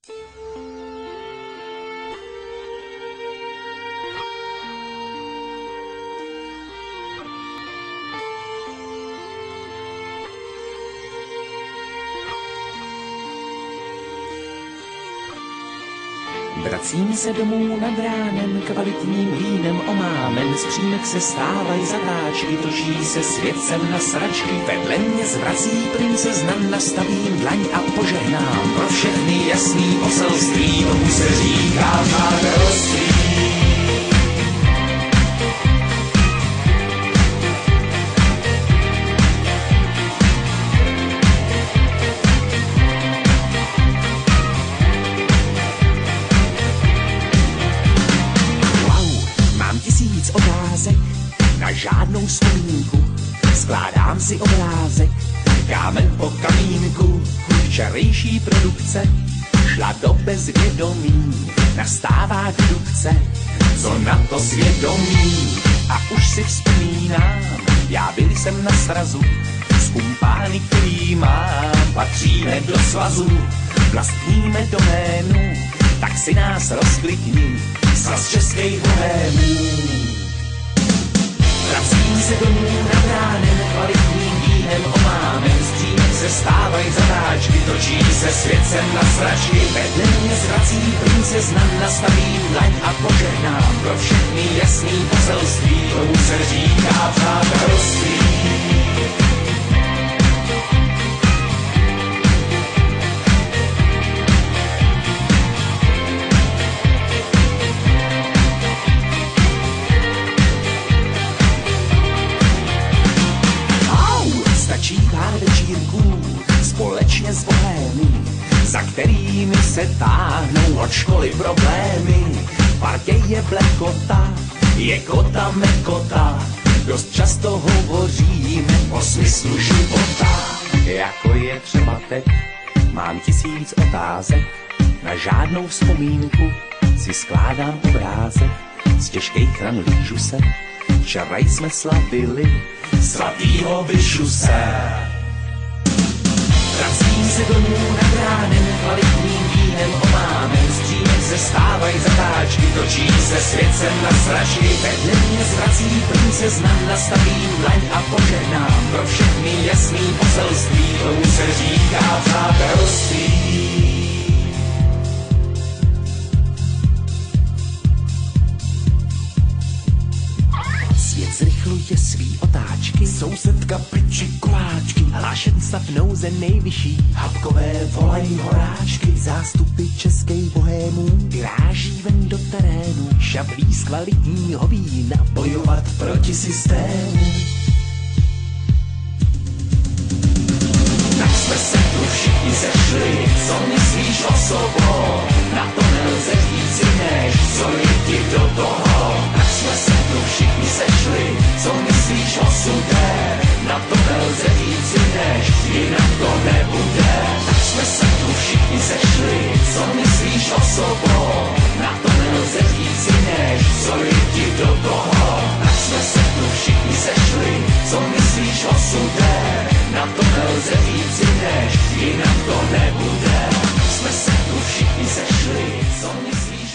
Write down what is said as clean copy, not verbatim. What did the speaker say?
Vracím se domů nad ránem, kvalitním vínem omámen, z přímek se stávají zatáčky, točí se světcem na sračky, vedle mě zvrací princezna, nastavím dlaň a požehnám pro všechny jasný poselství, tomu se říká přátelství. Na žádnou vzpomínku skládám si obrázek, kámen po kamínku, včerejší produkce šla do bezvědomí, nastává dedukce, co na to svědomí. A už si vzpomínám, já byl jsem na srazu s kumpány, který mám, patříme do svazu, vlastníme doménu, tak si nás rozklikni, svaz českých bohémů. Vracím se domů nad ránem, kvalitním vínem omámen, z přímek se stávají zatáčky, točí se světcem na sračky, vedle mě zvrací princezna, nastavím dlaň a požehnám pro všechny jasný poselství, tomu se říká přátelství. Společně s bohémy, za kterými se táhnou od školy problémy. V partě je blekota, je kota mekota, dost často hovoříme o smyslu života. Jako je třeba teď, mám 1000 otázek, na žádnou vzpomínku si skládám obrázek. Z těžkých ran lížu se, včera jsme slavili svatýho Vyšuse. Vracím se domů nad ránem, kvalitním vínem omámen, z přímek se stávají zatáčky, točí se světcem na sračky, vedle mě zvrací princezna, nastavím dlaň a požehnám pro všechny jasný poselství, tomu se říká přátelství. Svět zrychluje svý otáčky, sousedka piči koláčky, hlášenstva v nouze nejvyšší, habkové volají horáčky, zástupy českých bohémů vyráží ven do terénu, šablí z kvalitního vína, bojovat proti systému. Tak jsme se tu všichni sešli, co myslíš o sobou, na to nelze říci než, co je ti do toho. Tak jsme se tu všichni sešli, co myslíš o sudé, na to nelze říci než, jinak to nebude. Tak jsme se tu všichni sešli, co myslíš o sobou, na to nelze říci než, co je ti do toho. Tak jsme se tu všichni sešli, co myslíš o sudé, na to nelze říci než, jinak to nebude. Jsme se tu všichni sešli, co myslíš